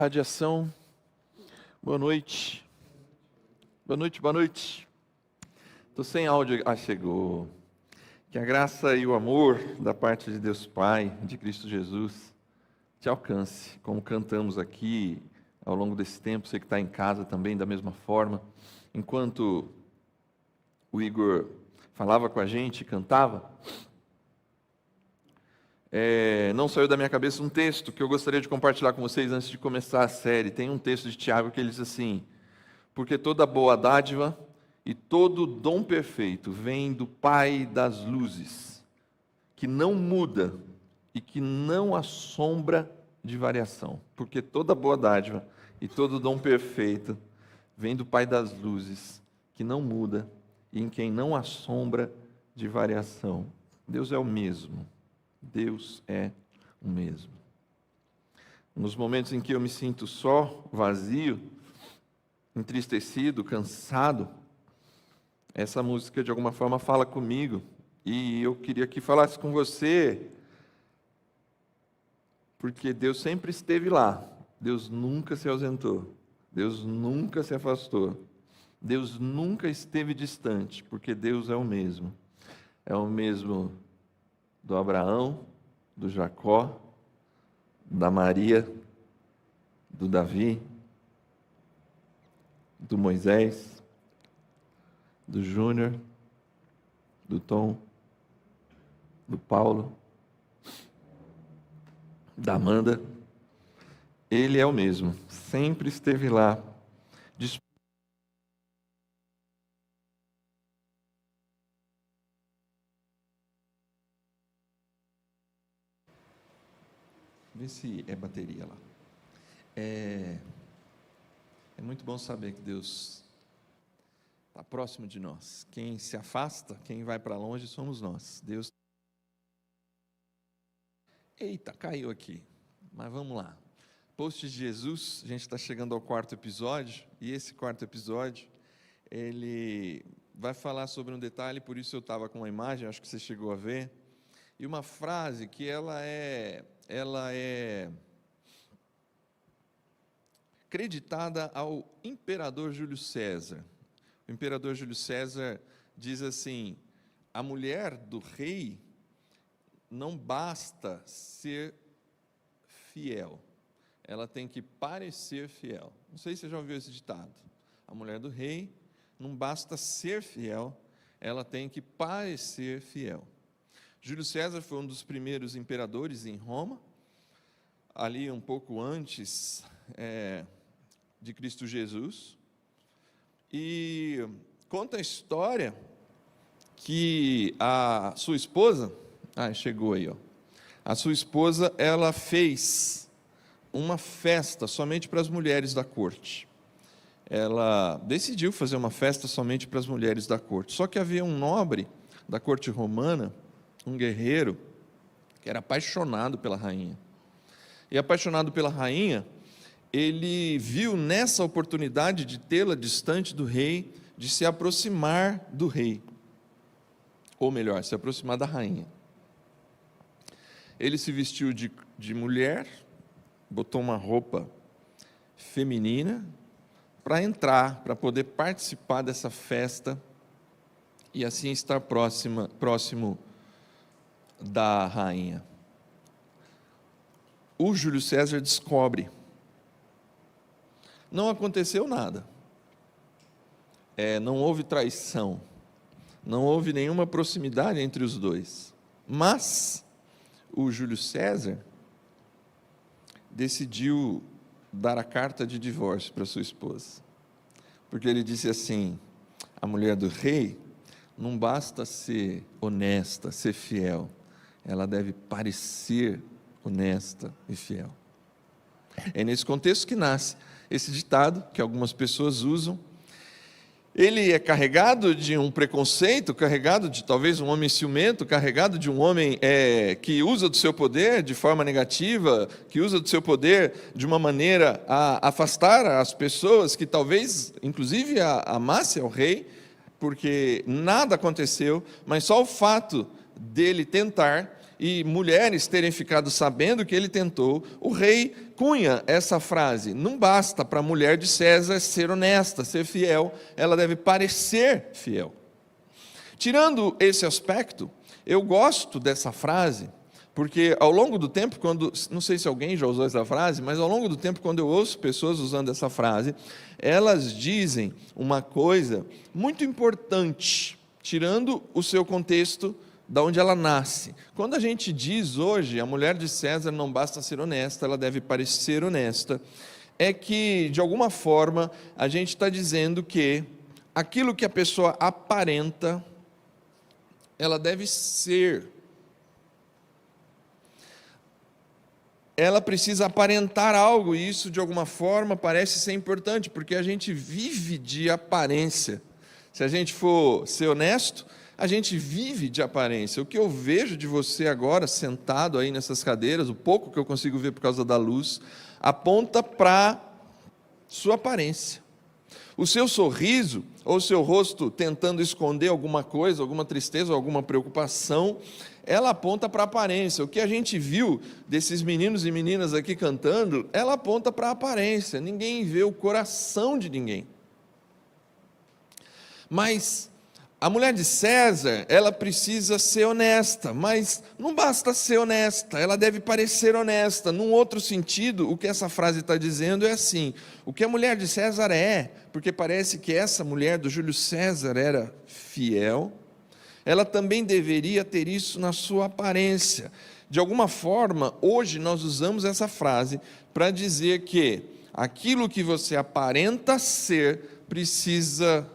Radiação, boa noite. Boa noite, boa noite. Estou sem áudio. Chegou. Que a graça e o amor da parte de Deus Pai, de Cristo Jesus, te alcance, como cantamos aqui ao longo desse tempo. Você que está em casa também, da mesma forma. Enquanto o Igor falava com a gente, cantava, não saiu da minha cabeça um texto que eu gostaria de compartilhar com vocês antes de começar a série. Tem um texto de Tiago que ele diz assim: porque toda boa dádiva e todo dom perfeito vem do Pai das luzes, que não muda e que não assombra de variação. Porque toda boa dádiva e todo dom perfeito vem do Pai das luzes, que não muda e em quem não assombra de variação. Deus é o mesmo. Deus é o mesmo. Nos momentos em que eu me sinto só, vazio, entristecido, cansado, essa música de alguma forma fala comigo. E eu queria que falasse com você, porque Deus sempre esteve lá. Deus nunca se ausentou. Deus nunca se afastou. Deus nunca esteve distante, porque Deus é o mesmo. É o mesmo do Abraão, do Jacó, da Maria, do Davi, do Moisés, do Júnior, do Tom, do Paulo, da Amanda. Ele é o mesmo, sempre esteve lá, Vê se é bateria lá. É muito bom saber que Deus está próximo de nós. Quem se afasta, quem vai para longe, somos nós. Deus. Eita, caiu aqui. Mas vamos lá. Post de Jesus, a gente está chegando ao 4º episódio, e esse 4º episódio, ele vai falar sobre um detalhe, por isso eu estava com uma imagem, acho que você chegou a ver, e uma frase que ela é creditada ao imperador Júlio César. O imperador Júlio César diz assim: a mulher do rei não basta ser fiel, ela tem que parecer fiel. Não sei se você já ouviu esse ditado. A mulher do rei não basta ser fiel, ela tem que parecer fiel. Júlio César foi um dos primeiros imperadores em Roma, ali um pouco antes de Cristo Jesus, e conta a história que a sua esposa, chegou aí, a sua esposa, ela fez uma festa somente para as mulheres da corte. Ela decidiu fazer uma festa somente para as mulheres da corte, só que havia um nobre da corte romana, um guerreiro, que era apaixonado pela rainha. E apaixonado pela rainha, ele viu nessa oportunidade de tê-la distante do rei, de se aproximar do rei. Ou melhor, se aproximar da rainha. Ele se vestiu de mulher, botou uma roupa feminina, para entrar, para poder participar dessa festa, e assim estar próximo da rainha. O Júlio César descobre. Não aconteceu nada. Não houve traição. Não houve nenhuma proximidade entre os dois. Mas o Júlio César decidiu dar a carta de divórcio para sua esposa. Porque ele disse assim: a mulher do rei não basta ser honesta, ser fiel, ela deve parecer honesta e fiel. É nesse contexto que nasce esse ditado, que algumas pessoas usam. Ele é carregado de um preconceito, carregado de talvez um homem ciumento, carregado de um homem que usa do seu poder de forma negativa, que usa do seu poder de uma maneira a afastar as pessoas que talvez, inclusive, amasse ao rei, porque nada aconteceu, mas só o fato dele tentar e mulheres terem ficado sabendo que ele tentou, o rei cunha essa frase: não basta para a mulher de César ser honesta, ser fiel, ela deve parecer fiel. Tirando esse aspecto, eu gosto dessa frase, porque ao longo do tempo, não sei se alguém já usou essa frase, mas ao longo do tempo, quando eu ouço pessoas usando essa frase, elas dizem uma coisa muito importante, tirando o seu contexto da onde ela nasce. Quando a gente diz hoje, a mulher de César não basta ser honesta, ela deve parecer honesta, é que, de alguma forma, a gente está dizendo que aquilo que a pessoa aparenta, ela deve ser. Ela precisa aparentar algo, e isso, de alguma forma, parece ser importante, porque a gente vive de aparência. Se a gente for ser honesto, a gente vive de aparência. O que eu vejo de você agora, sentado aí nessas cadeiras, o pouco que eu consigo ver por causa da luz, aponta para sua aparência. O seu sorriso, ou o seu rosto tentando esconder alguma coisa, alguma tristeza, alguma preocupação, ela aponta para a aparência. O que a gente viu desses meninos e meninas aqui cantando, ela aponta para a aparência. Ninguém vê o coração de ninguém. Mas a mulher de César, ela precisa ser honesta, mas não basta ser honesta, ela deve parecer honesta. Num outro sentido, o que essa frase está dizendo é assim: o que a mulher de César é, porque parece que essa mulher do Júlio César era fiel, ela também deveria ter isso na sua aparência. De alguma forma, hoje nós usamos essa frase para dizer que aquilo que você aparenta ser precisa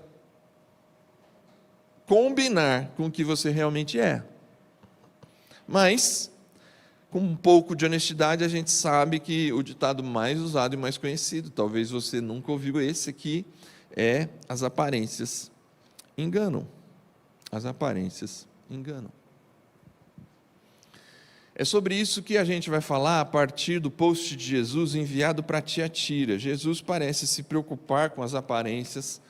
combinar com o que você realmente é. Mas, com um pouco de honestidade, a gente sabe que o ditado mais usado e mais conhecido, talvez você nunca ouviu esse aqui, é: as aparências enganam. As aparências enganam. É sobre isso que a gente vai falar a partir do post de Jesus enviado para Tiatira. Jesus parece se preocupar com as aparências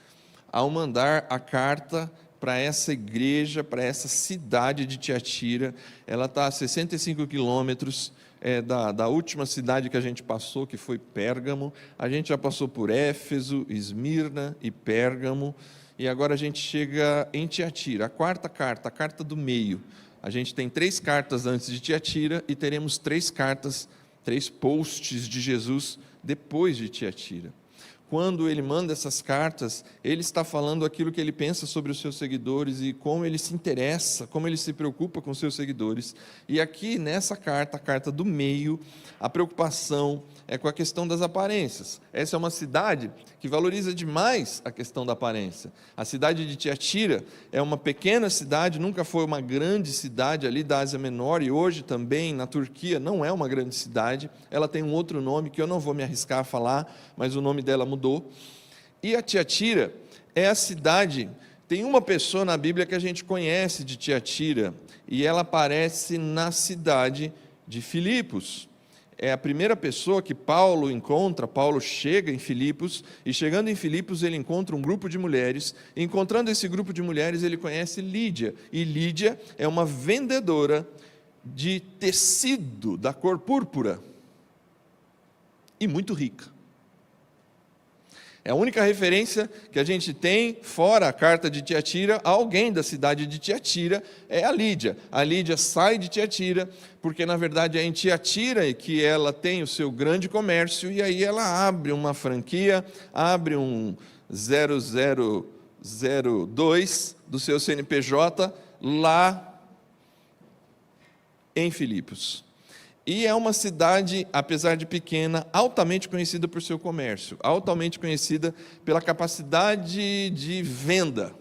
ao mandar a carta para essa igreja, para essa cidade de Tiatira. Ela está a 65 quilômetros da última cidade que a gente passou, que foi Pérgamo. A gente já passou por Éfeso, Esmirna e Pérgamo, e agora a gente chega em Tiatira, a quarta carta, a carta do meio. A gente tem 3 cartas antes de Tiatira e teremos 3 cartas, 3 posts de Jesus depois de Tiatira. Quando ele manda essas cartas, ele está falando aquilo que ele pensa sobre os seus seguidores e como ele se interessa, como ele se preocupa com os seus seguidores. E aqui nessa carta, a carta do meio, a preocupação é com a questão das aparências. Essa é uma cidade que valoriza demais a questão da aparência. A cidade de Tiatira é uma pequena cidade, nunca foi uma grande cidade ali da Ásia Menor, e hoje também na Turquia não é uma grande cidade. Ela tem um outro nome que eu não vou me arriscar a falar, mas o nome dela mudou. E a Tiatira é a cidade, tem uma pessoa na Bíblia que a gente conhece de Tiatira, e ela aparece na cidade de Filipos. É a primeira pessoa que Paulo encontra. Paulo chega em Filipos, e chegando em Filipos ele encontra um grupo de mulheres. Encontrando esse grupo de mulheres, ele conhece Lídia, e Lídia é uma vendedora de tecido da cor púrpura, e muito rica. É a única referência que a gente tem, fora a carta de Tiatira, a alguém da cidade de Tiatira, é a Lídia. A Lídia sai de Tiatira, porque na verdade é em Tiatira que ela tem o seu grande comércio, e aí ela abre uma franquia, abre um 0002 do seu CNPJ lá em Filipos. E é uma cidade, apesar de pequena, altamente conhecida por seu comércio, altamente conhecida pela capacidade de venda.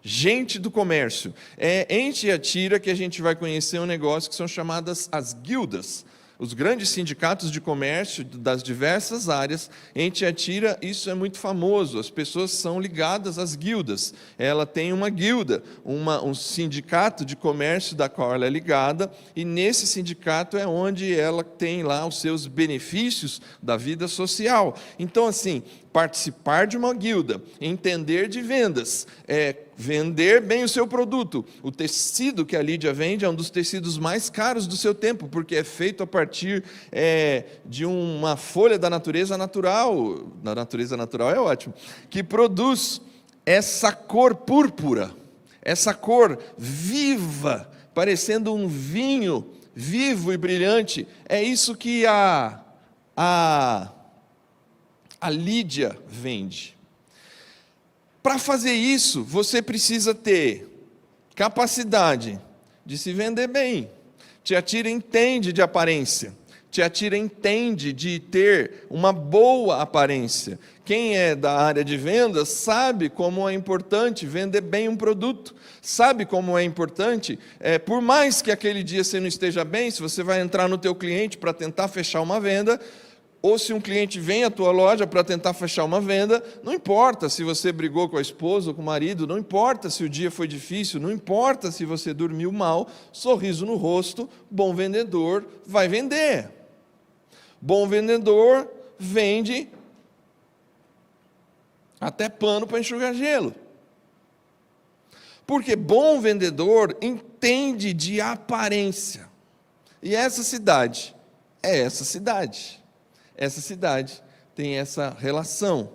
Gente do comércio. É em Tiatira que a gente vai conhecer um negócio que são chamadas as guildas. Os grandes sindicatos de comércio das diversas áreas. Em Tiatira, isso é muito famoso. As pessoas são ligadas às guildas. Ela tem uma guilda, um sindicato de comércio da qual ela é ligada, e nesse sindicato é onde ela tem lá os seus benefícios da vida social. Então, assim, participar de uma guilda, entender de vendas, vender bem o seu produto. O tecido que a Lídia vende é um dos tecidos mais caros do seu tempo, porque é feito a partir de uma folha da natureza natural é ótimo, que produz essa cor púrpura, essa cor viva, parecendo um vinho vivo e brilhante. É isso que a Lídia vende. Para fazer isso, você precisa ter capacidade de se vender bem. Tiatira entende de aparência. Tiatira entende de ter uma boa aparência. Quem é da área de vendas sabe como é importante vender bem um produto. Sabe como é importante, por mais que aquele dia você não esteja bem, se você vai entrar no teu cliente para tentar fechar uma venda, ou se um cliente vem à tua loja para tentar fechar uma venda, não importa se você brigou com a esposa ou com o marido, não importa se o dia foi difícil, não importa se você dormiu mal, sorriso no rosto, bom vendedor vai vender. Bom vendedor vende até pano para enxugar gelo. Porque bom vendedor entende de aparência. E essa cidade é essa cidade. Essa cidade tem essa relação.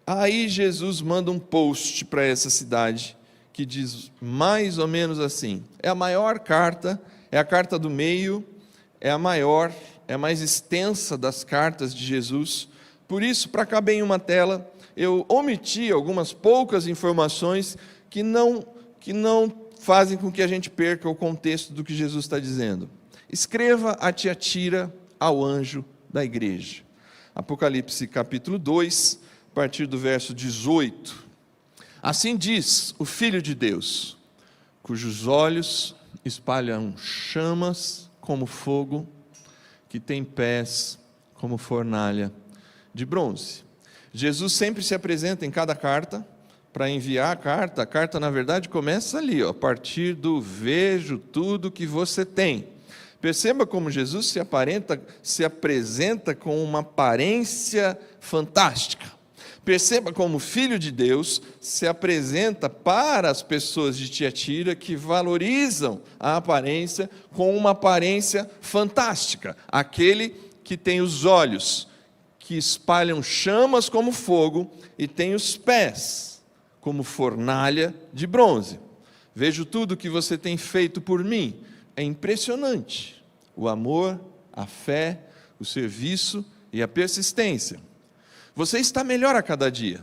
Aí Jesus manda um post para essa cidade que diz mais ou menos assim: é a maior carta, é a carta do meio, é a maior, é a mais extensa das cartas de Jesus. Por isso, para caber em uma tela, eu omiti algumas poucas informações que não fazem com que a gente perca o contexto do que Jesus está dizendo. Escreva a Tiatira ao anjo da igreja. Apocalipse capítulo 2, a partir do verso 18. Assim diz o Filho de Deus, cujos olhos espalham chamas como fogo, que tem pés como fornalha de bronze. Jesus sempre se apresenta em cada carta para enviar a carta na verdade começa ali, a partir do vejo tudo que você tem. Perceba como Jesus se apresenta com uma aparência fantástica. Perceba como o Filho de Deus se apresenta para as pessoas de Tiatira que valorizam a aparência com uma aparência fantástica. Aquele que tem os olhos que espalham chamas como fogo e tem os pés como fornalha de bronze. Vejo tudo que você tem feito por mim. É impressionante o amor, a fé, o serviço e a persistência. Você está melhor a cada dia.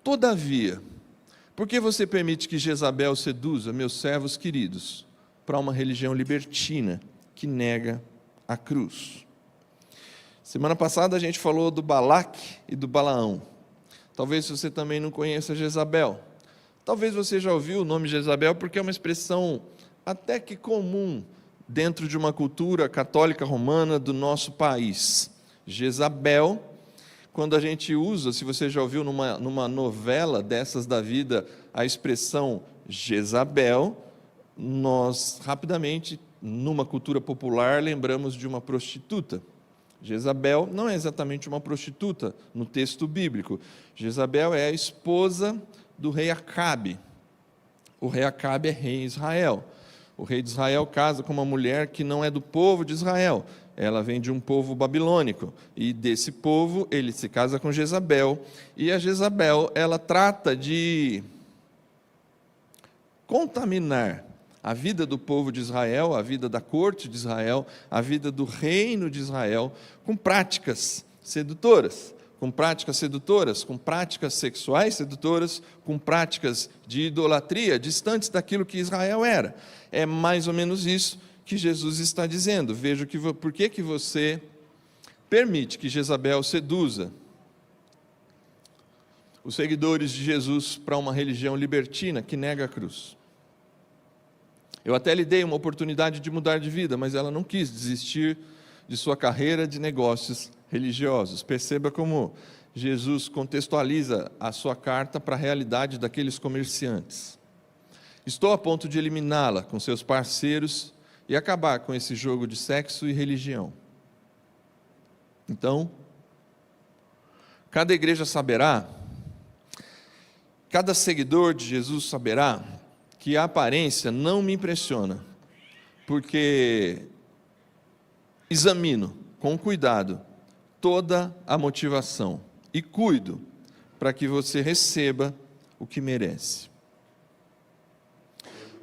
Todavia, por que você permite que Jezabel seduza meus servos queridos para uma religião libertina que nega a cruz? Semana passada a gente falou do Balaque e do Balaão. Talvez você também não conheça Jezabel. Talvez você já ouviu o nome Jezabel porque é uma expressão até que comum dentro de uma cultura católica romana do nosso país. Jezabel, quando a gente usa, se você já ouviu numa novela dessas da vida, a expressão Jezabel, nós rapidamente, numa cultura popular, lembramos de uma prostituta. Jezabel não é exatamente uma prostituta no texto bíblico. Jezabel é a esposa do rei Acabe. O rei Acabe é rei em Israel. O rei de Israel casa com uma mulher que não é do povo de Israel. Ela vem de um povo babilônico. E desse povo, ele se casa com Jezabel. E a Jezabel, ela trata de contaminar a vida do povo de Israel, a vida da corte de Israel, a vida do reino de Israel, com práticas sedutoras. Com práticas sexuais sedutoras, com práticas de idolatria, distantes daquilo que Israel era. É mais ou menos isso que Jesus está dizendo. Veja por que você permite que Jezabel seduza os seguidores de Jesus para uma religião libertina que nega a cruz. Eu até lhe dei uma oportunidade de mudar de vida, mas ela não quis desistir de sua carreira de negócios religiosos. Perceba como Jesus contextualiza a sua carta para a realidade daqueles comerciantes. Estou a ponto de eliminá-la com seus parceiros e acabar com esse jogo de sexo e religião. Então, Cada igreja saberá, cada seguidor de Jesus saberá que a aparência não me impressiona, porque examino com cuidado toda a motivação e cuido para que você receba o que merece.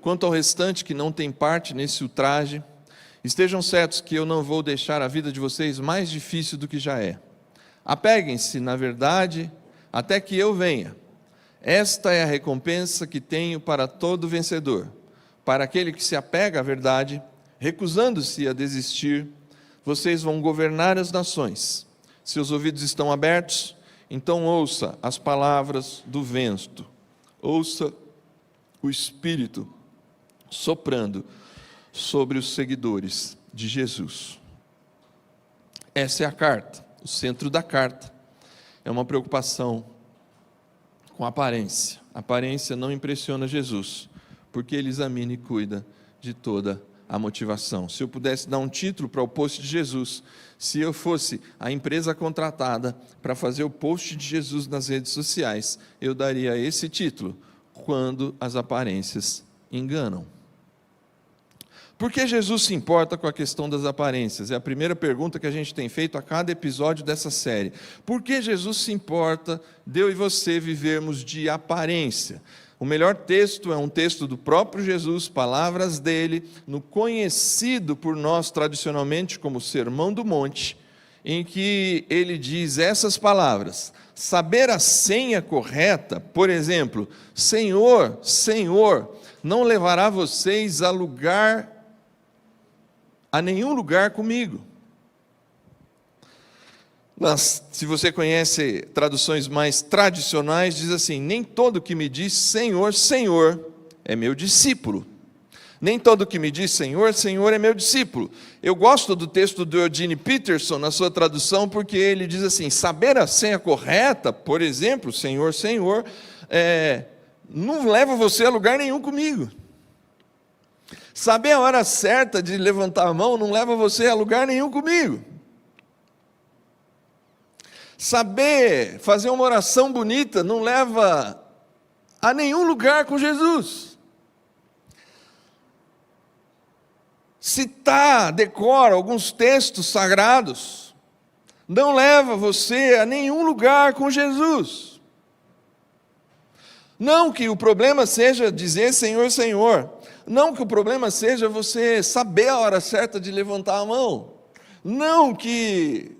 Quanto ao restante que não tem parte nesse ultraje, estejam certos que eu não vou deixar a vida de vocês mais difícil do que já é. Apeguem-se, na verdade, até que eu venha. Esta é a recompensa que tenho para todo vencedor. Para aquele que se apega à verdade, recusando-se a desistir, vocês vão governar as nações. Seus ouvidos estão abertos, então ouça as palavras do vento. Ouça o Espírito soprando sobre os seguidores de Jesus. Essa é a carta. O centro da carta é uma preocupação com a aparência. A aparência não impressiona Jesus, porque ele examina e cuida de toda a motivação. Se eu pudesse dar um título para o post de Jesus, se eu fosse a empresa contratada para fazer o post de Jesus nas redes sociais, eu daria esse título: Quando as aparências enganam. Por que Jesus se importa com a questão das aparências? É a primeira pergunta que a gente tem feito a cada episódio dessa série. Por que Jesus se importa de eu e você vivermos de aparência? O melhor texto é um texto do próprio Jesus, palavras dele, no conhecido por nós tradicionalmente como Sermão do Monte, em que ele diz essas palavras. Saber a senha correta, por exemplo, Senhor, Senhor, não levará vocês a nenhum lugar comigo. Mas, se você conhece traduções mais tradicionais, diz assim: nem todo que me diz Senhor, Senhor é meu discípulo. Nem todo que me diz Senhor, Senhor é meu discípulo. Eu gosto do texto do Eugene Peterson, na sua tradução, porque ele diz assim: saber a senha correta, por exemplo, Senhor, Senhor, não leva você a lugar nenhum comigo. Saber a hora certa de levantar a mão não leva você a lugar nenhum comigo. Saber fazer uma oração bonita não leva a nenhum lugar com Jesus. Citar, decora alguns textos sagrados não leva você a nenhum lugar com Jesus. Não que o problema seja dizer Senhor, Senhor. Não que o problema seja você saber a hora certa de levantar a mão. Não que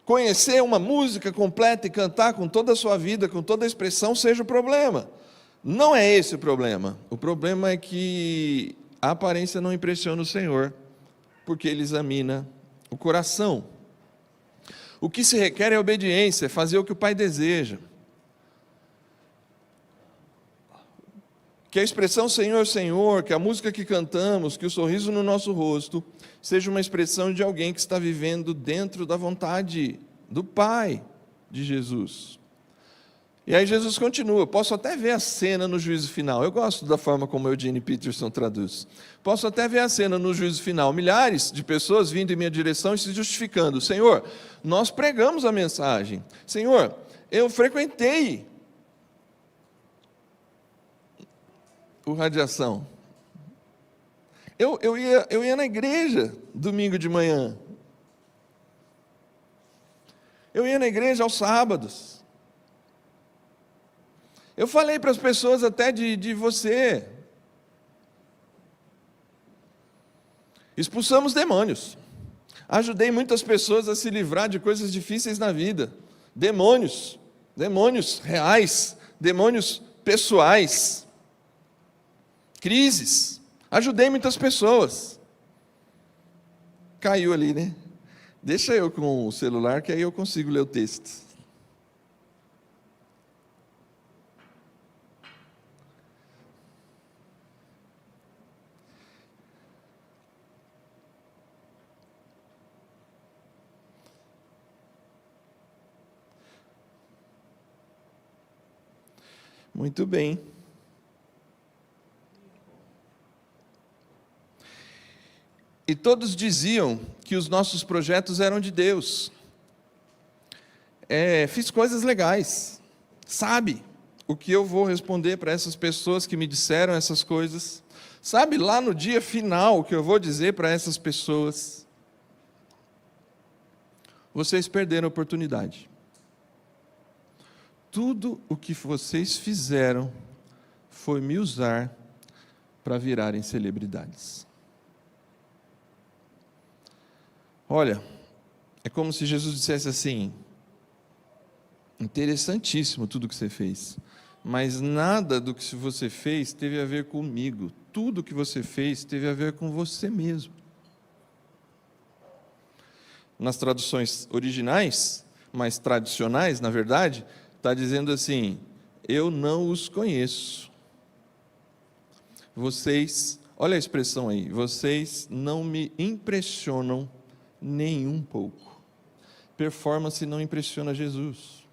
conhecer uma música completa e cantar com toda a sua vida, com toda a expressão, seja o problema. Não é esse o problema. O problema é que a aparência não impressiona o Senhor, porque Ele examina o coração. O que se requer é obediência, é fazer o que o Pai deseja. Que a expressão Senhor, Senhor, que a música que cantamos, que o sorriso no nosso rosto, seja uma expressão de alguém que está vivendo dentro da vontade do Pai de Jesus. E aí Jesus continua: posso até ver a cena no juízo final. Eu gosto da forma como Eugene Peterson traduz. Posso até ver a cena no juízo final. Milhares de pessoas vindo em minha direção e se justificando. Senhor, nós pregamos a mensagem. Senhor, eu frequentei o Radiação. Eu ia na igreja domingo de manhã. Eu ia na igreja aos sábados. Eu falei para as pessoas até de você. Expulsamos demônios. Ajudei muitas pessoas a se livrar de coisas difíceis na vida. Demônios reais, demônios pessoais. Crises. Ajudei muitas pessoas. Caiu ali, né? Deixa eu com o celular, que aí eu consigo ler o texto. Muito bem. E todos diziam que os nossos projetos eram de Deus. fiz coisas legais. Sabe o que eu vou responder para essas pessoas que me disseram essas coisas? Sabe lá no dia final o que eu vou dizer para essas pessoas? Vocês perderam a oportunidade. Tudo o que vocês fizeram foi me usar para virarem celebridades. Olha, é como se Jesus dissesse assim: interessantíssimo tudo que você fez, mas nada do que você fez teve a ver comigo. Tudo que você fez teve a ver com você mesmo. Nas traduções originais, mais tradicionais, na verdade, está dizendo assim: eu não os conheço. Vocês, olha a expressão aí, vocês não me impressionam nem um pouco. Performance não impressiona Jesus.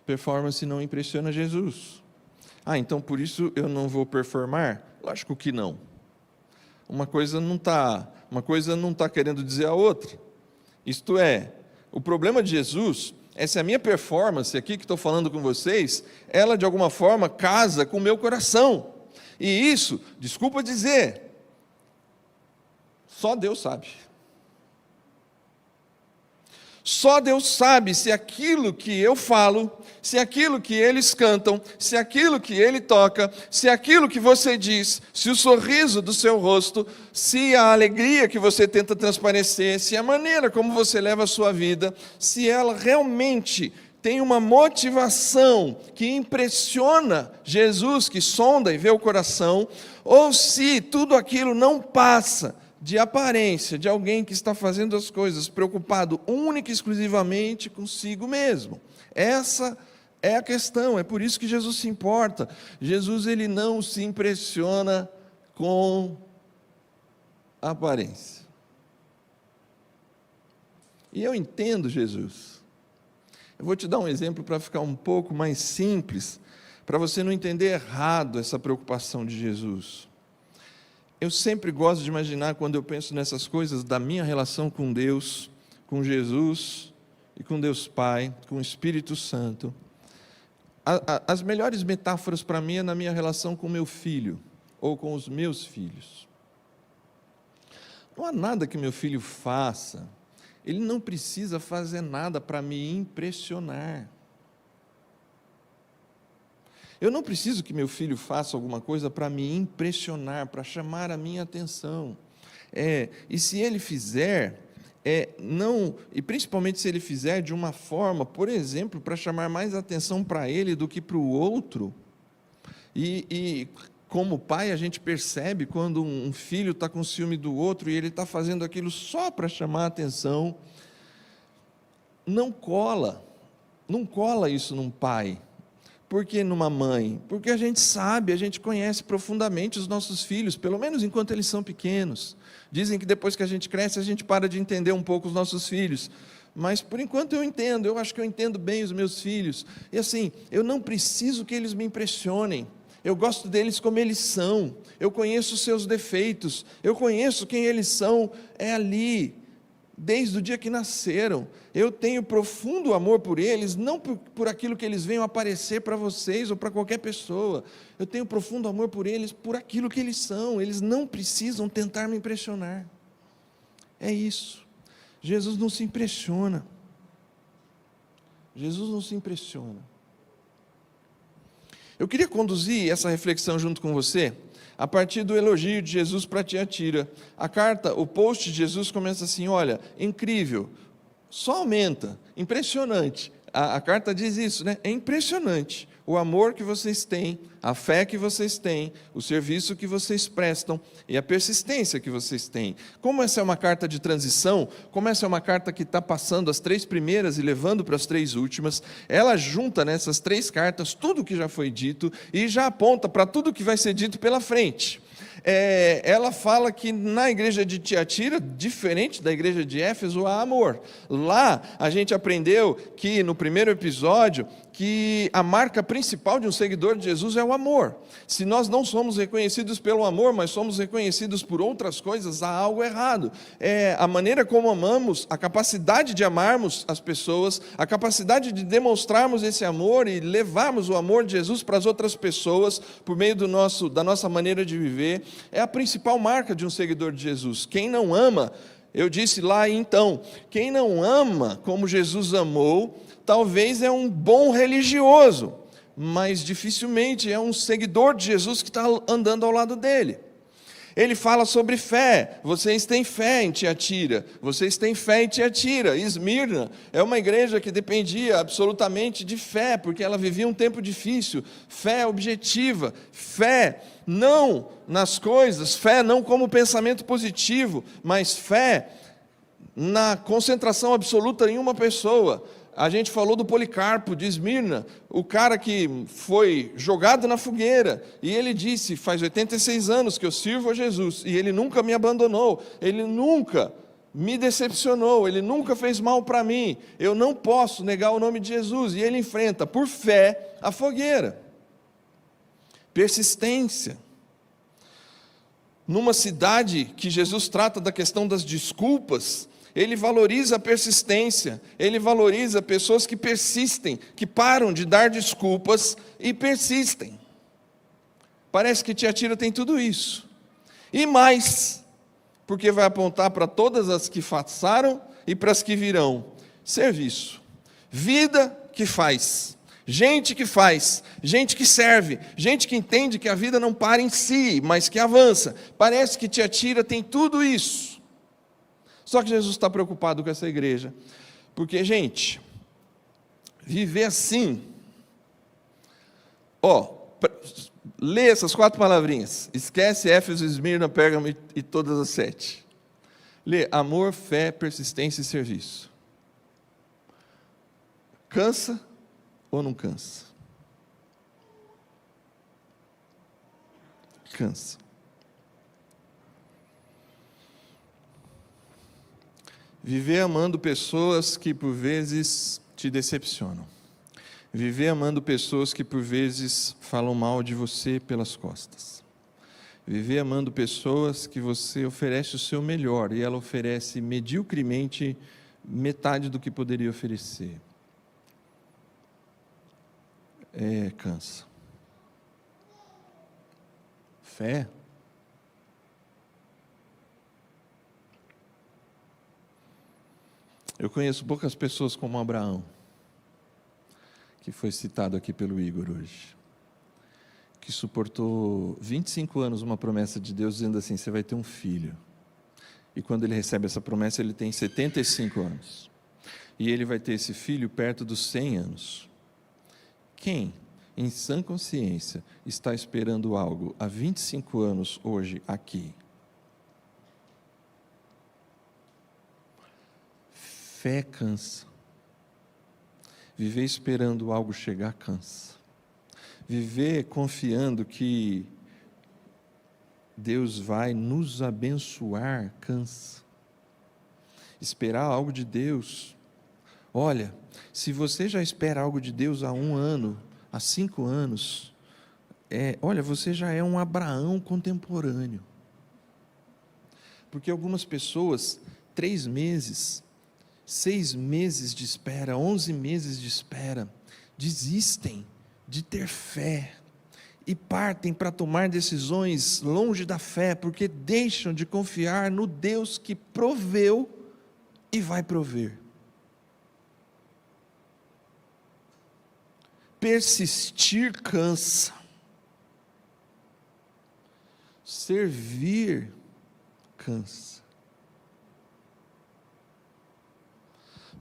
Performance não impressiona Jesus. Então por isso eu não vou performar? Lógico que não. Uma coisa não está querendo dizer a outra. Isto é, o problema de Jesus é se a minha performance aqui que estou falando com vocês, ela de alguma forma casa com o meu coração. E isso, desculpa dizer, só Deus sabe. Só Deus sabe se aquilo que eu falo, se aquilo que eles cantam, se aquilo que ele toca, se aquilo que você diz, se o sorriso do seu rosto, se a alegria que você tenta transparecer, se a maneira como você leva a sua vida, se ela realmente tem uma motivação que impressiona Jesus, que sonda e vê o coração, ou se tudo aquilo não passa de aparência de alguém que está fazendo as coisas preocupado única e exclusivamente consigo mesmo. Essa é a questão, é por isso que Jesus se importa. Jesus, ele não se impressiona com a aparência. E eu entendo Jesus. Eu vou te dar um exemplo para ficar um pouco mais simples, para você não entender errado essa preocupação de Jesus. Eu sempre gosto de imaginar, quando eu penso nessas coisas, da minha relação com Deus, com Jesus e com Deus Pai, com o Espírito Santo. As melhores metáforas para mim é na minha relação com meu filho, ou com os meus filhos. Não há nada que meu filho faça, ele não precisa fazer nada para me impressionar. Eu não preciso que meu filho faça alguma coisa para me impressionar, para chamar a minha atenção. E se ele fizer, e principalmente se ele fizer de uma forma, por exemplo, para chamar mais atenção para ele do que para o outro. E como pai, a gente percebe quando um filho está com ciúme do outro e ele está fazendo aquilo só para chamar a atenção. Não cola isso num pai. Por que numa mãe? Porque a gente sabe, a gente conhece profundamente os nossos filhos, pelo menos enquanto eles são pequenos. Dizem que depois que a gente cresce, a gente para de entender um pouco os nossos filhos. Mas por enquanto eu acho que eu entendo bem os meus filhos. E assim, eu não preciso que eles me impressionem. Eu gosto deles como eles são. Eu conheço os seus defeitos. Eu conheço quem eles são. É ali, desde o dia que nasceram. Eu tenho profundo amor por eles, não por aquilo que eles venham aparecer para vocês ou para qualquer pessoa. Eu tenho profundo amor por eles, por aquilo que eles são. Eles não precisam tentar me impressionar. É isso. Jesus não se impressiona. Jesus não se impressiona. Eu queria conduzir essa reflexão junto com você a partir do elogio de Jesus para Tiatira. A carta, o post de Jesus começa assim: olha, incrível, só aumenta, impressionante. A carta diz isso, né? É impressionante o amor que vocês têm, a fé que vocês têm, o serviço que vocês prestam e a persistência que vocês têm. Como essa é uma carta de transição, como essa é uma carta que está passando as 3 primeiras e levando para as 3 últimas, ela junta nessas 3 cartas tudo o que já foi dito e já aponta para tudo que vai ser dito pela frente. ela fala que na igreja de Tiatira, diferente da igreja de Éfeso, há amor. Lá a gente aprendeu que no primeiro episódio, que a marca principal de um seguidor de Jesus é o amor. Se nós não somos reconhecidos pelo amor, mas somos reconhecidos por outras coisas, há algo errado. A maneira como amamos, a capacidade de amarmos as pessoas, a capacidade de demonstrarmos esse amor e levarmos o amor de Jesus para as outras pessoas, por meio da nossa maneira de viver, é a principal marca de um seguidor de Jesus. Quem não ama, eu disse lá então, quem não ama como Jesus amou, talvez é um bom religioso, mas dificilmente é um seguidor de Jesus que está andando ao lado dele. Ele fala sobre fé. Vocês têm fé em Tiatira. Vocês têm fé em Tiatira. Esmirna é uma igreja que dependia absolutamente de fé, porque ela vivia um tempo difícil. Fé objetiva, fé não nas coisas, fé não como pensamento positivo, mas fé na concentração absoluta em uma pessoa. A gente falou do Policarpo de Esmirna, o cara que foi jogado na fogueira, e ele disse, faz 86 anos que eu sirvo a Jesus, e ele nunca me abandonou, ele nunca me decepcionou, ele nunca fez mal para mim, eu não posso negar o nome de Jesus, e ele enfrenta, por fé, a fogueira. Persistência. Numa cidade que Jesus trata da questão das desculpas, ele valoriza a persistência, ele valoriza pessoas que persistem, que param de dar desculpas e persistem. Parece que Tiatira tem tudo isso. E mais, porque vai apontar para todas as que passaram e para as que virão. Serviço, vida que faz, gente que serve, gente que entende que a vida não para em si, mas que avança. Parece que Tiatira tem tudo isso. Só que Jesus está preocupado com essa igreja, porque, gente, viver assim, lê essas 4 palavrinhas, esquece Éfeso, Esmirna, Pérgamo e todas as 7. Lê amor, fé, persistência e serviço. Cansa ou não cansa? Cansa. Viver amando pessoas que por vezes te decepcionam. Viver amando pessoas que por vezes falam mal de você pelas costas. Viver amando pessoas que você oferece o seu melhor e ela oferece mediocremente metade do que poderia oferecer. Cansa. Fé. Eu conheço poucas pessoas como Abraão, que foi citado aqui pelo Igor hoje, que suportou 25 anos uma promessa de Deus, dizendo assim, você vai ter um filho. E quando ele recebe essa promessa, ele tem 75 anos. E ele vai ter esse filho perto dos 100 anos. Quem, em sã consciência, está esperando algo há 25 anos hoje aqui? Fé cansa. Viver esperando algo chegar cansa. Viver confiando que Deus vai nos abençoar cansa. Esperar algo de Deus. Olha, se você já espera algo de Deus há 1 ano, há 5 anos, você já é um Abraão contemporâneo. Porque algumas pessoas, 3 meses, 6 meses de espera, 11 meses de espera, desistem de ter fé e partem para tomar decisões longe da fé, porque deixam de confiar no Deus que proveu e vai prover. Persistir cansa. Servir cansa.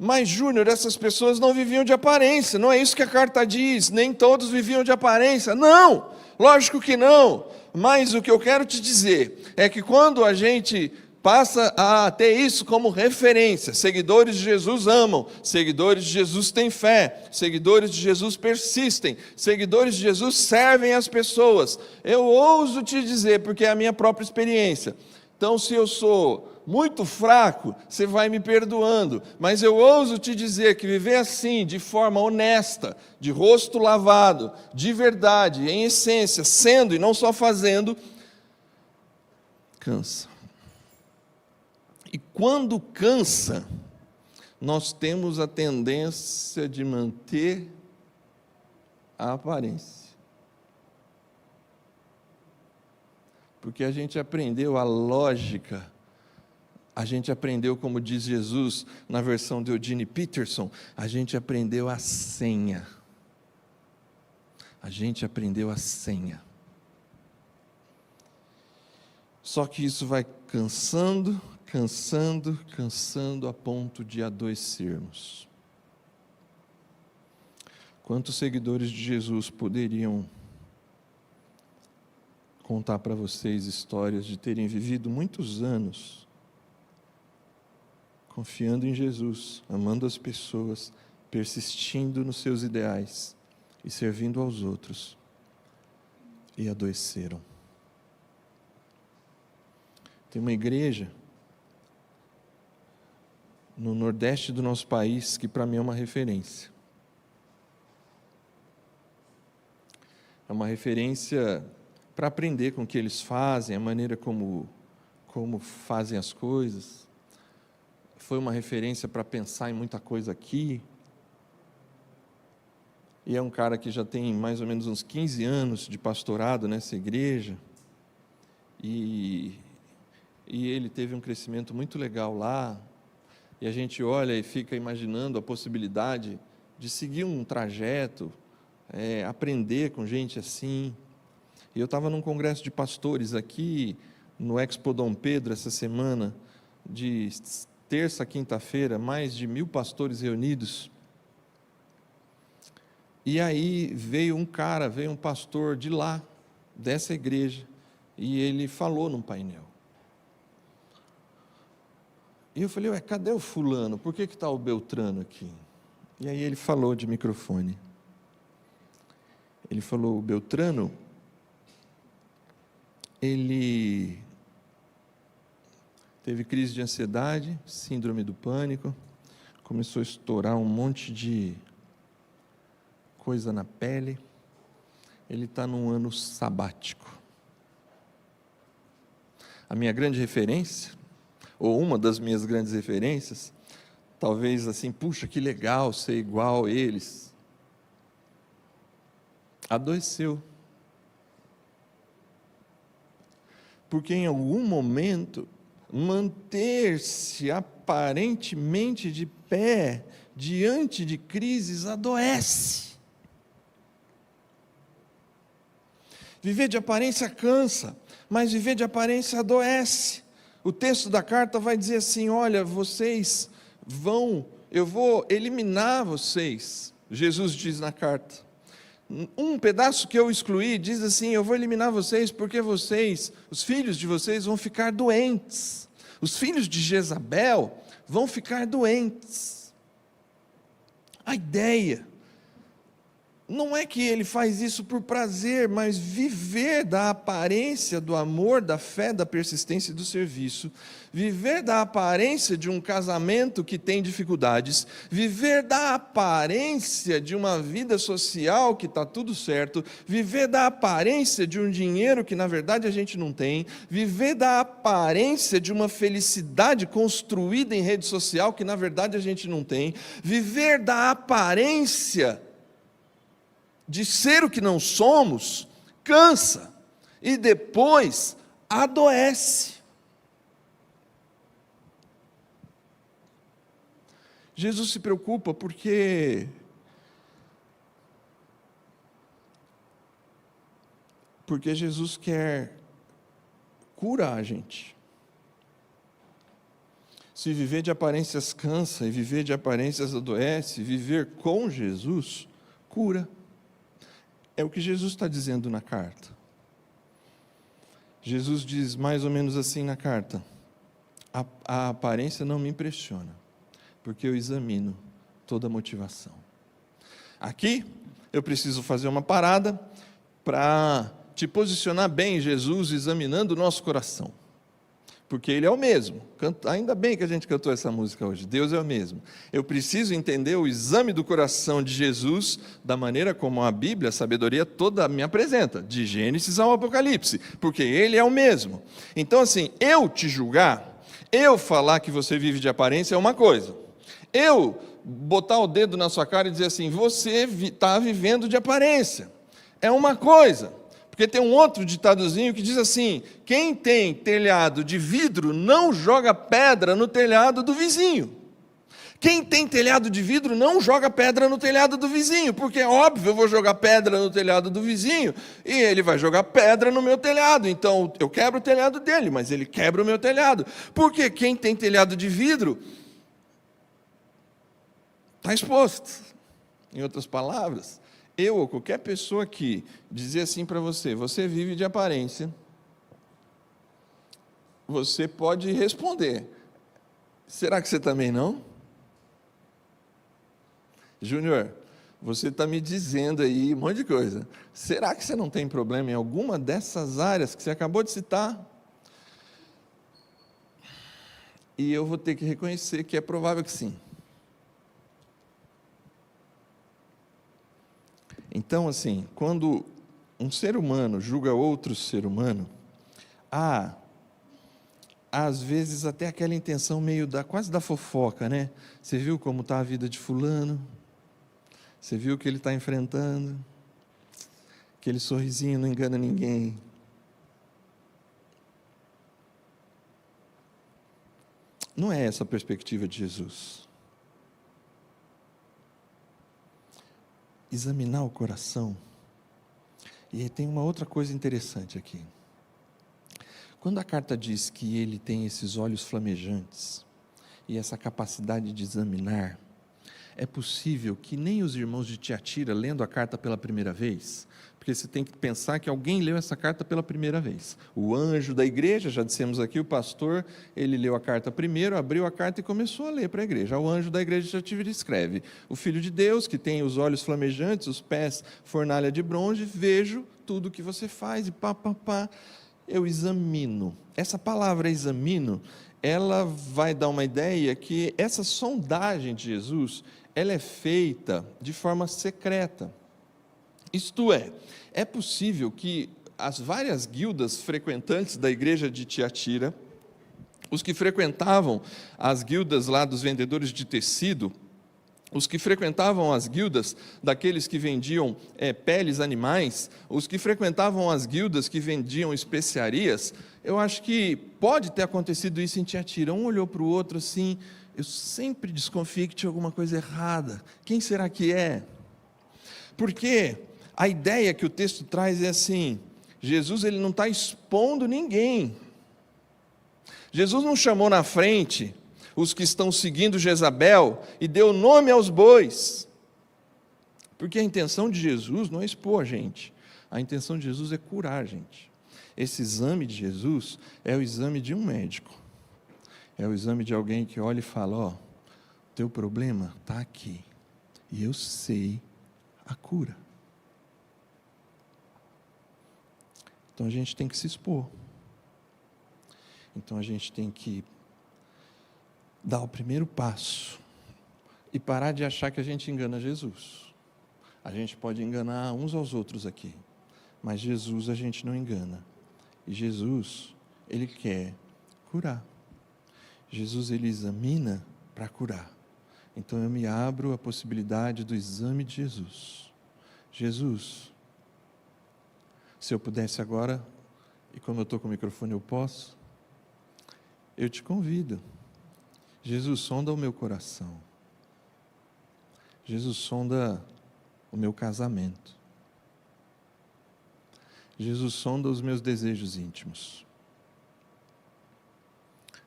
Mas, Júnior, essas pessoas não viviam de aparência, não é isso que a carta diz, nem todos viviam de aparência. Não, lógico que não, mas o que eu quero te dizer é que quando a gente passa a ter isso como referência. Seguidores de Jesus amam, seguidores de Jesus têm fé, seguidores de Jesus persistem, seguidores de Jesus servem as pessoas. Eu ouso te dizer, porque é a minha própria experiência. Então, se eu sou muito fraco, você vai me perdoando, mas eu ouso te dizer que viver assim, de forma honesta, de rosto lavado, de verdade, em essência, sendo e não só fazendo, cansa. E quando cansa, nós temos a tendência de manter a aparência. Porque a gente aprendeu a lógica, a gente aprendeu, como diz Jesus, na versão de Eugene Peterson, a gente aprendeu a senha. A gente aprendeu a senha. Só que isso vai cansando, cansando, cansando a ponto de adoecermos. Quantos seguidores de Jesus poderiam contar para vocês histórias de terem vivido muitos anos confiando em Jesus, amando as pessoas, persistindo nos seus ideais e servindo aos outros, e adoeceram? Tem uma igreja no nordeste do nosso país que para mim é uma referência. É uma referência para aprender com o que eles fazem, a maneira como fazem as coisas. Foi uma referência para pensar em muita coisa aqui. E é um cara que já tem mais ou menos uns 15 anos de pastorado nessa igreja. E ele teve um crescimento muito legal lá. E a gente olha e fica imaginando a possibilidade de seguir um trajeto, aprender com gente assim. E eu estava num congresso de pastores aqui, no Expo Dom Pedro, essa semana, de terça a quinta-feira, mais de 1000 pastores reunidos. E aí veio um pastor de lá, dessa igreja, e ele falou num painel. E eu falei, cadê o fulano? Por que está o Beltrano aqui? E aí ele falou de microfone. Ele falou, o Beltrano, ele teve crise de ansiedade, síndrome do pânico, começou a estourar um monte de coisa na pele. Ele está num ano sabático. A minha grande referência, ou uma das minhas grandes referências, talvez assim, puxa, que legal ser igual a eles. Adoeceu. Porque em algum momento, manter-se aparentemente de pé, diante de crises, adoece. Viver de aparência cansa, mas viver de aparência adoece. O texto da carta vai dizer assim, olha, eu vou eliminar vocês, Jesus diz na carta. Um pedaço que eu excluí diz assim, eu vou eliminar vocês porque vocês, os filhos de vocês vão ficar doentes. Os filhos de Jezabel vão ficar doentes. A ideia não é que ele faz isso por prazer, mas viver da aparência do amor, da fé, da persistência e do serviço, viver da aparência de um casamento que tem dificuldades, viver da aparência de uma vida social que está tudo certo, viver da aparência de um dinheiro que na verdade a gente não tem, viver da aparência de uma felicidade construída em rede social que na verdade a gente não tem, viver da aparência de ser o que não somos, cansa, e depois adoece. Jesus se preocupa porque Jesus quer curar a gente. Se viver de aparências cansa e viver de aparências adoece, viver com Jesus cura. É o que Jesus está dizendo na carta. Jesus diz mais ou menos assim na carta: A aparência não me impressiona, porque eu examino toda a motivação. Aqui, eu preciso fazer uma parada para te posicionar bem, Jesus, examinando o nosso coração. Porque Ele é o mesmo. Ainda bem que a gente cantou essa música hoje. Deus é o mesmo. Eu preciso entender o exame do coração de Jesus da maneira como a Bíblia, a sabedoria toda me apresenta, de Gênesis ao Apocalipse, porque Ele é o mesmo. Então, assim, eu te julgar, eu falar que você vive de aparência é uma coisa. Eu botar o dedo na sua cara e dizer assim, você está vivendo de aparência, é uma coisa. Porque tem um outro ditadozinho que diz assim, quem tem telhado de vidro não joga pedra no telhado do vizinho. Quem tem telhado de vidro não joga pedra no telhado do vizinho, porque é óbvio, eu vou jogar pedra no telhado do vizinho, e ele vai jogar pedra no meu telhado, então eu quebro o telhado dele, mas ele quebra o meu telhado. Porque quem tem telhado de vidro está exposto. Em outras palavras, eu ou qualquer pessoa aqui dizer assim para você, você vive de aparência, você pode responder, será que você também não? Júnior, você está me dizendo aí um monte de coisa, será que você não tem problema em alguma dessas áreas que você acabou de citar? E eu vou ter que reconhecer que é provável que sim. Então, assim, quando um ser humano julga outro ser humano, há, às vezes, até aquela intenção meio quase da fofoca, né? Você viu como está a vida de fulano? Você viu o que ele está enfrentando? Aquele sorrisinho não engana ninguém. Não é essa a perspectiva de Jesus. Examinar o coração. E tem uma outra coisa interessante aqui. Quando a carta diz que ele tem esses olhos flamejantes e essa capacidade de examinar, é possível que nem os irmãos de Tiatira, lendo a carta pela primeira vez, porque você tem que pensar que alguém leu essa carta pela primeira vez. O anjo da igreja, já dissemos aqui, o pastor, ele leu a carta primeiro, abriu a carta e começou a ler para a igreja. O anjo da igreja de Tiatira escreve, o Filho de Deus, que tem os olhos flamejantes, os pés fornalha de bronze, vejo tudo o que você faz, e eu examino. Essa palavra examino, ela vai dar uma ideia que essa sondagem de Jesus, ela é feita de forma secreta. Isto é possível que as várias guildas frequentantes da igreja de Tiatira, os que frequentavam as guildas lá dos vendedores de tecido, os que frequentavam as guildas daqueles que vendiam peles animais, os que frequentavam as guildas que vendiam especiarias, eu acho que pode ter acontecido isso em Tiatira. Um olhou para o outro assim, eu sempre desconfiei que tinha alguma coisa errada. Quem será que é? Porque a ideia que o texto traz é assim, Jesus ele não está expondo ninguém. Jesus não chamou na frente os que estão seguindo Jezabel e deu nome aos bois. Porque a intenção de Jesus não é expor a gente. A intenção de Jesus é curar a gente. Esse exame de Jesus é o exame de um médico. É o exame de alguém que olha e fala, ó, teu problema está aqui. E eu sei a cura. Então a gente tem que se expor. Então a gente tem que dar o primeiro passo e parar de achar que a gente engana Jesus. A gente pode enganar uns aos outros aqui, mas Jesus a gente não engana. E Jesus, Ele quer curar. Jesus, Ele examina para curar. Então eu me abro à possibilidade do exame de Jesus. Jesus, se eu pudesse agora, e como eu estou com o microfone eu posso, eu te convido. Jesus, sonda o meu coração. Jesus, sonda o meu casamento. Jesus, sonda os meus desejos íntimos.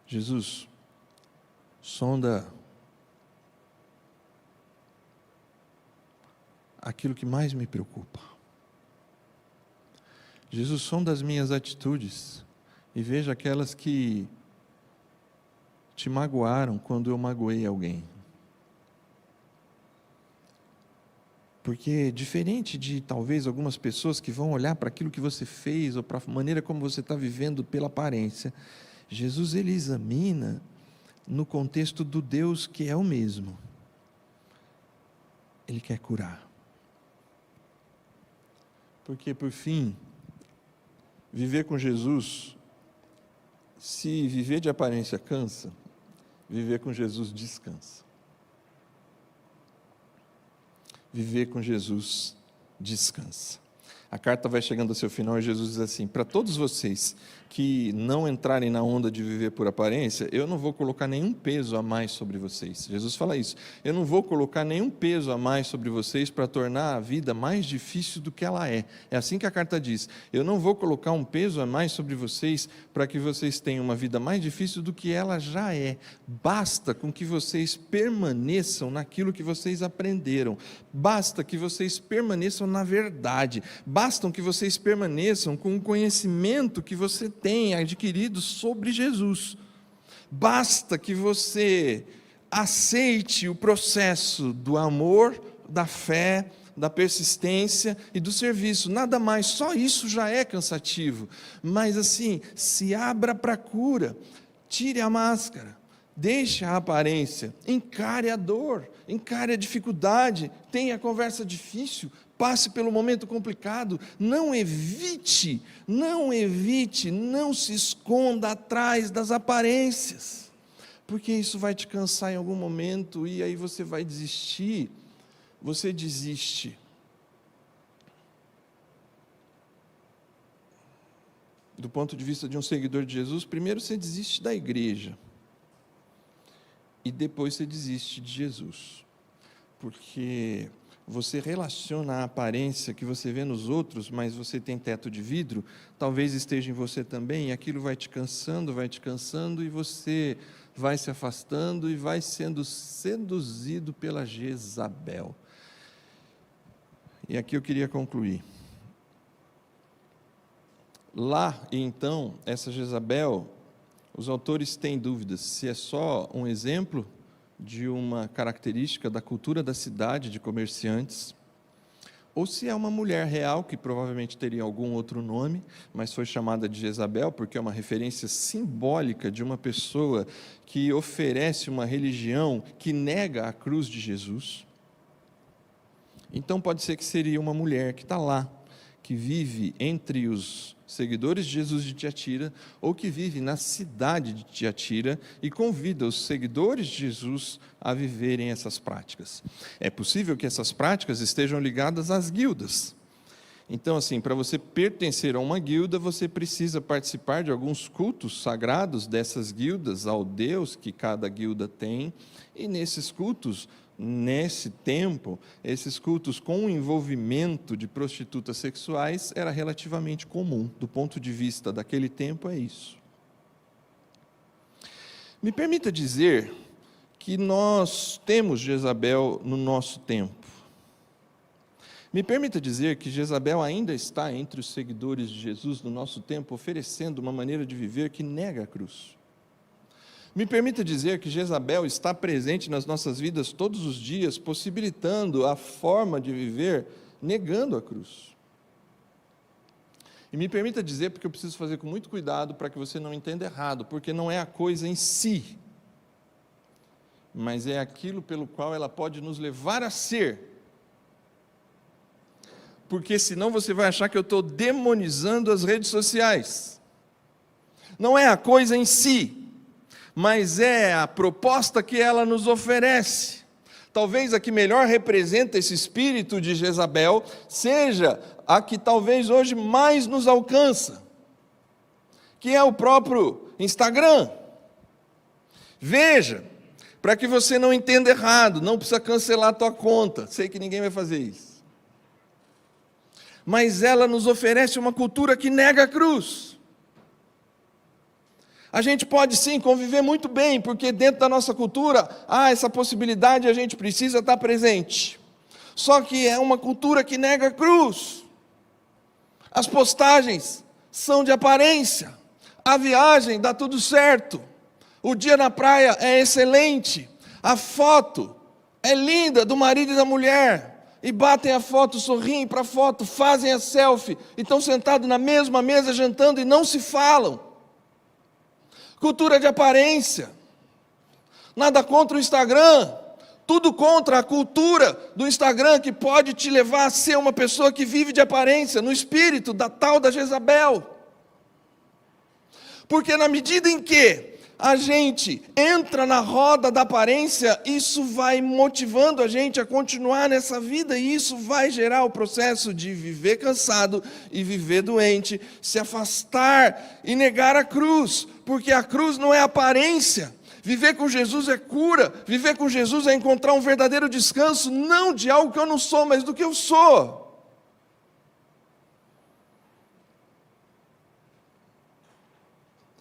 Jesus, sonda aquilo que mais me preocupa. Jesus, sonda as minhas atitudes e veja aquelas que te magoaram quando eu magoei alguém. Porque diferente de talvez algumas pessoas que vão olhar para aquilo que você fez ou para a maneira como você está vivendo pela aparência, Jesus ele examina no contexto do Deus que é o mesmo. Ele quer curar. Porque, por fim, viver com Jesus, se viver de aparência cansa, viver com Jesus descansa. Viver com Jesus descansa. A carta vai chegando ao seu final e Jesus diz assim: para todos vocês que não entrarem na onda de viver por aparência, eu não vou colocar nenhum peso a mais sobre vocês. Jesus fala isso. Eu não vou colocar nenhum peso a mais sobre vocês para tornar a vida mais difícil do que ela é. É assim que a carta diz. Eu não vou colocar um peso a mais sobre vocês para que vocês tenham uma vida mais difícil do que ela já é. Basta com que vocês permaneçam naquilo que vocês aprenderam. Basta que vocês permaneçam na verdade. Bastam que vocês permaneçam com o conhecimento que você tem adquirido sobre Jesus. Basta que você aceite o processo do amor, da fé, da persistência e do serviço. Nada mais, só isso já é cansativo. Mas assim, se abra para a cura, tire a máscara, deixe a aparência, encare a dor, encare a dificuldade, tenha a conversa difícil, passe pelo momento complicado, não evite, não se esconda atrás das aparências, porque isso vai te cansar em algum momento e aí você vai desistir, você desiste. Do ponto de vista de um seguidor de Jesus, primeiro você desiste da igreja e depois você desiste de Jesus, porque você relaciona a aparência que você vê nos outros, mas você tem teto de vidro, talvez esteja em você também, e aquilo vai te cansando, e você vai se afastando e vai sendo seduzido pela Jezabel. E aqui eu queria concluir. Lá, então, essa Jezabel, os autores têm dúvidas se é só um exemplo de uma característica da cultura da cidade de comerciantes, ou se é uma mulher real, que provavelmente teria algum outro nome, mas foi chamada de Jezabel, porque é uma referência simbólica de uma pessoa que oferece uma religião que nega a cruz de Jesus. Então pode ser que seria uma mulher que está lá, que vive entre os seguidores de Jesus de Tiatira, ou que vive na cidade de Tiatira e convida os seguidores de Jesus a viverem essas práticas. É possível que essas práticas estejam ligadas às guildas. Então, assim, para você pertencer a uma guilda, você precisa participar de alguns cultos sagrados dessas guildas, ao Deus que cada guilda tem, e nesses cultos, nesse tempo, esses cultos com o envolvimento de prostitutas sexuais era relativamente comum. Do ponto de vista daquele tempo, é isso. Me permita dizer que nós temos Jezabel no nosso tempo. Me permita dizer que Jezabel ainda está entre os seguidores de Jesus no nosso tempo, oferecendo uma maneira de viver que nega a cruz. Me permita dizer que Jezabel está presente nas nossas vidas todos os dias, possibilitando a forma de viver negando a cruz. E me permita dizer, porque eu preciso fazer com muito cuidado para que você não entenda errado, porque não é a coisa em si, mas é aquilo pelo qual ela pode nos levar a ser. Porque senão você vai achar que eu estou demonizando as redes sociais. Não é a coisa em si, mas é a proposta que ela nos oferece. Talvez a que melhor representa esse espírito de Jezabel seja a que talvez hoje mais nos alcança, que é o próprio Instagram. Veja, para que você não entenda errado, não precisa cancelar a tua conta, sei que ninguém vai fazer isso. Mas ela nos oferece uma cultura que nega a cruz. A gente pode sim conviver muito bem, porque dentro da nossa cultura há essa possibilidade, a gente precisa estar presente. Só que é uma cultura que nega a cruz. As postagens são de aparência, a viagem dá tudo certo, O dia na praia é excelente. A foto é linda do marido e da mulher. E batem a foto, sorriem para a foto, fazem a selfie. E estão sentados na mesma mesa jantando e não se falam. Cultura de aparência. Nada contra o Instagram. Tudo contra a cultura do Instagram que pode te levar a ser uma pessoa que vive de aparência, no espírito da tal da Jezabel. Porque na medida em que a gente entra na roda da aparência, isso vai motivando a gente a continuar nessa vida, e isso vai gerar o processo de viver cansado e viver doente, se afastar e negar a cruz, porque a cruz não é aparência. Viver com Jesus é cura, viver com Jesus é encontrar um verdadeiro descanso, não de algo que eu não sou, mas do que eu sou.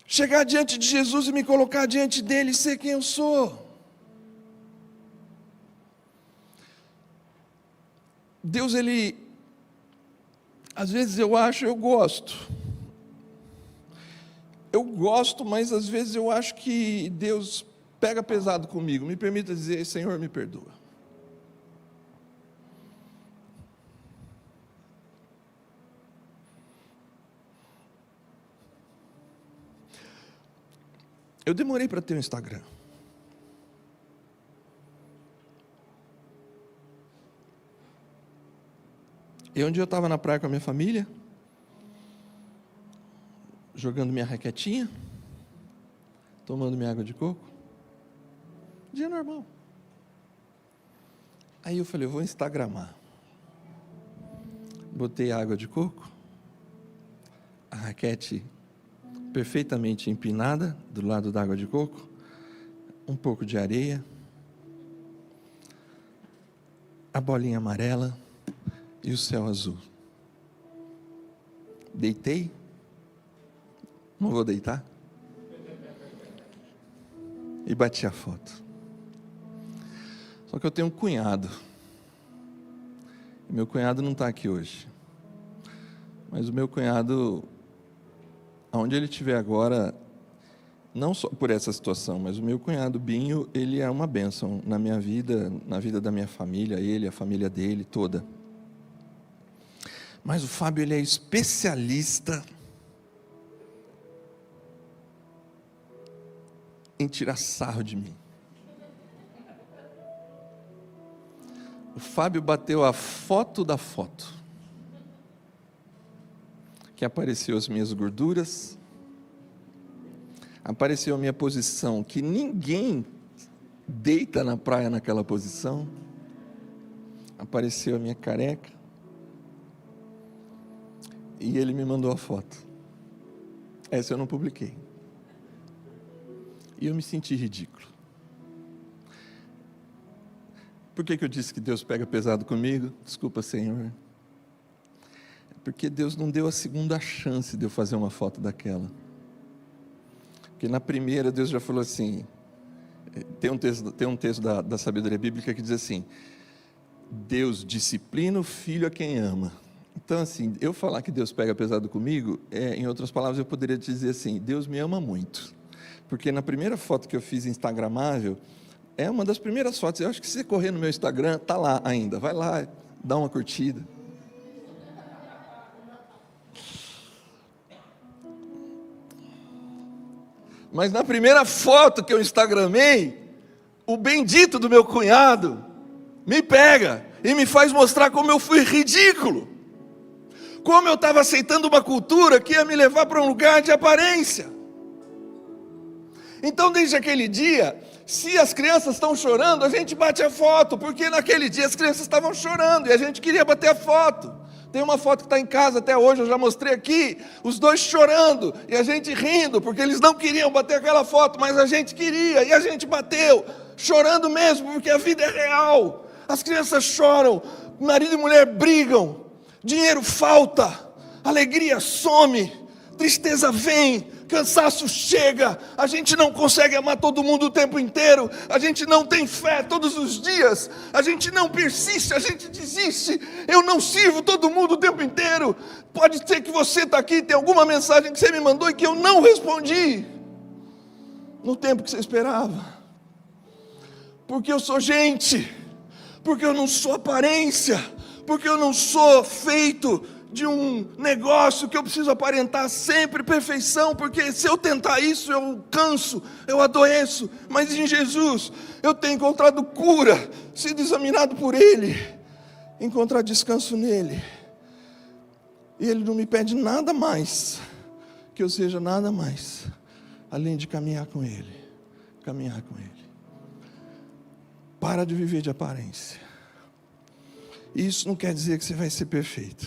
Chegar diante de Jesus e me colocar diante dele e ser quem eu sou. Deus, ele, às vezes eu gosto, mas às vezes eu acho que Deus pega pesado comigo. Me permita dizer, Senhor, me perdoa. Eu demorei para ter um Instagram. E um dia eu estava na praia com a minha família, jogando minha raquetinha, tomando minha água de coco. Dia normal. Aí eu falei, eu vou instagramar. Botei a água de coco, a raquete perfeitamente empinada do lado da água de coco, um pouco de areia, a bolinha amarela e o céu azul. Deitei. Não vou deitar. E bati a foto. Só que eu tenho um cunhado. Meu cunhado não está aqui hoje. Mas o meu cunhado, aonde ele estiver agora, não só por essa situação, mas o meu cunhado Binho, ele é uma bênção na minha vida, na vida da minha família, ele, a família dele toda. Mas o Fábio, ele é especialista em tirar sarro de mim. O Fábio bateu a foto da foto, que apareceu as minhas gorduras, apareceu a minha posição, que ninguém deita na praia naquela posição, apareceu a minha careca, e ele me mandou a foto. Essa eu não publiquei. E eu me senti ridículo. Por que eu disse que Deus pega pesado comigo? Desculpa, Senhor. Porque Deus não deu a segunda chance de eu fazer uma foto daquela. Porque na primeira Deus já falou assim, tem um texto da sabedoria bíblica que diz assim, Deus disciplina o filho a quem ama. Então assim, eu falar que Deus pega pesado comigo, em outras palavras eu poderia dizer assim, Deus me ama muito. Porque na primeira foto que eu fiz instagramável, é uma das primeiras fotos, eu acho que se você correr no meu Instagram, está lá ainda, vai lá, dá uma curtida. Mas na primeira foto que eu instagramei, o bendito do meu cunhado me pega e me faz mostrar como eu fui ridículo. Como eu estava aceitando uma cultura que ia me levar para um lugar de aparência. Então desde aquele dia, se as crianças estão chorando, a gente bate a foto, porque naquele dia as crianças estavam chorando e a gente queria bater a foto. Tem uma foto que está em casa até hoje, eu já mostrei aqui, os dois chorando e a gente rindo, porque eles não queriam bater aquela foto, mas a gente queria e a gente bateu, chorando mesmo, porque a vida é real. As crianças choram, marido e mulher brigam, dinheiro falta, alegria some, tristeza vem, cansaço chega, a gente não consegue amar todo mundo o tempo inteiro, a gente não tem fé todos os dias, a gente não persiste, a gente desiste, eu não sirvo todo mundo o tempo inteiro. Pode ser que você está aqui, tem alguma mensagem que você me mandou e que eu não respondi. no tempo que você esperava. Porque eu sou gente, porque eu não sou aparência, porque eu não sou feito de um negócio que eu preciso aparentar sempre perfeição, porque se eu tentar isso eu canso, eu adoeço, mas em Jesus eu tenho encontrado cura, sido examinado por Ele, encontrar descanso nele, e Ele não me pede nada mais, que eu seja nada mais, além de caminhar com Ele. Para de viver de aparência. Isso não quer dizer que você vai ser perfeito.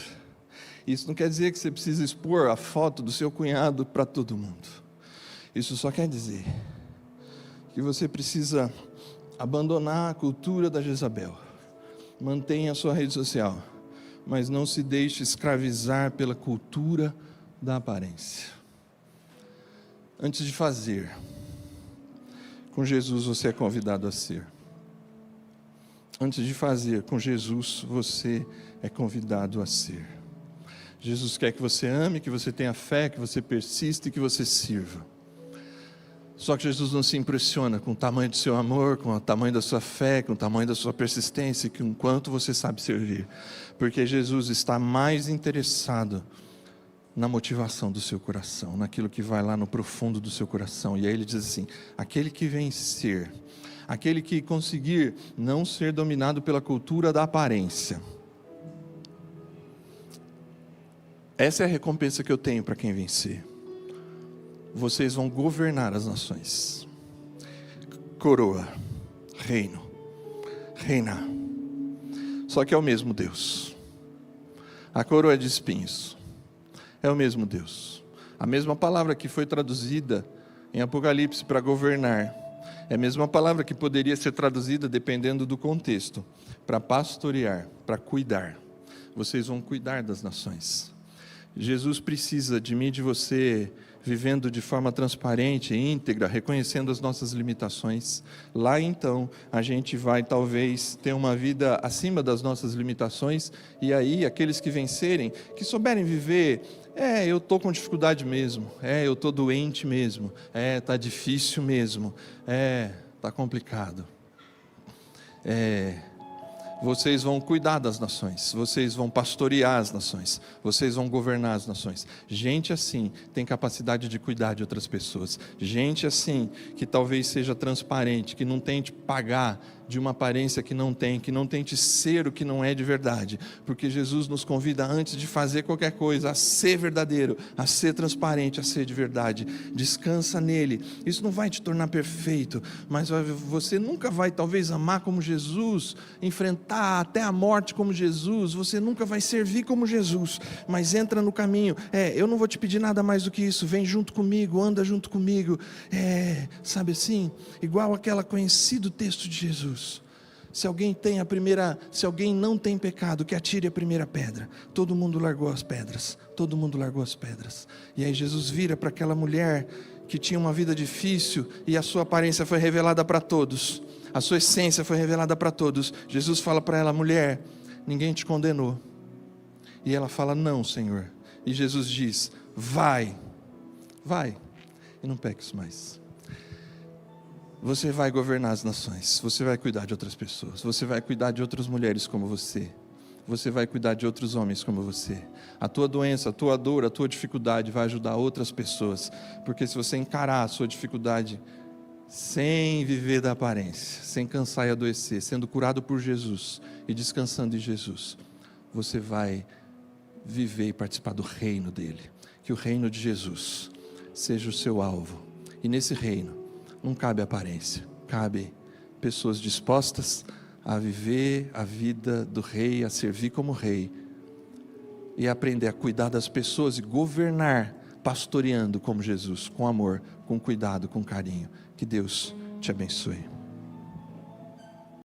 Isso não quer dizer que você precisa expor a foto do seu cunhado para todo mundo. Isso só quer dizer que você precisa abandonar a cultura da Jezabel. Mantenha a sua rede social, mas não se deixe escravizar pela cultura da aparência. Antes de fazer, com Jesus você é convidado a ser. Antes de fazer, com Jesus você é convidado a ser. Jesus quer que você ame, que você tenha fé, que você persista e que você sirva. Só que Jesus não se impressiona com o tamanho do seu amor, com o tamanho da sua fé, com o tamanho da sua persistência, com o quanto você sabe servir. Porque Jesus está mais interessado na motivação do seu coração, naquilo que vai lá no profundo do seu coração. E aí ele diz assim: aquele que vencer, aquele que conseguir não ser dominado pela cultura da aparência, essa é a recompensa que eu tenho para quem vencer. Vocês vão governar as nações. Coroa, reino, reinar. Só que é o mesmo Deus. A coroa é de espinhos. É o mesmo Deus. A mesma palavra que foi traduzida em Apocalipse para governar, é a mesma palavra que poderia ser traduzida, dependendo do contexto, para pastorear, para cuidar. Vocês vão cuidar das nações. Jesus precisa de mim e de você, vivendo de forma transparente e íntegra, reconhecendo as nossas limitações. Lá então, a gente vai talvez ter uma vida acima das nossas limitações, e aí aqueles que vencerem, que souberem viver, eu estou com dificuldade mesmo, eu estou doente mesmo, está difícil mesmo, está complicado. Vocês vão cuidar das nações, vocês vão pastorear as nações, vocês vão governar as nações. Gente assim tem capacidade de cuidar de outras pessoas. Gente assim que talvez seja transparente, que não tente pagar de uma aparência que não tente ser o que não é de verdade. Porque Jesus nos convida, antes de fazer qualquer coisa, a ser verdadeiro, a ser transparente, a ser de verdade. Descansa nele. Isso não vai te tornar perfeito, mas você nunca vai talvez amar como Jesus, enfrentar até a morte como Jesus, você nunca vai servir como Jesus, mas entra no caminho. Eu não vou te pedir nada mais do que isso, vem junto comigo, anda junto comigo, sabe assim, igual aquele conhecido texto de Jesus: se alguém não tem pecado, que atire a primeira pedra. Todo mundo largou as pedras, e aí Jesus vira para aquela mulher que tinha uma vida difícil, e a sua aparência foi revelada para todos, a sua essência foi revelada para todos. Jesus fala para ela: mulher, ninguém te condenou? E ela fala: não, Senhor. E Jesus diz: vai, e não peques mais. Você vai governar as nações, você vai cuidar de outras pessoas, você vai cuidar de outras mulheres como você vai cuidar de outros homens como você. A tua doença, a tua dor, a tua dificuldade vai ajudar outras pessoas, porque se você encarar a sua dificuldade sem viver da aparência, sem cansar e adoecer, sendo curado por Jesus e descansando em Jesus, você vai viver e participar do reino dele. Que o reino de Jesus seja o seu alvo, e nesse reino não cabe aparência, cabe pessoas dispostas a viver a vida do rei, a servir como rei, e aprender a cuidar das pessoas e governar, pastoreando como Jesus, com amor, com cuidado, com carinho. Que Deus te abençoe.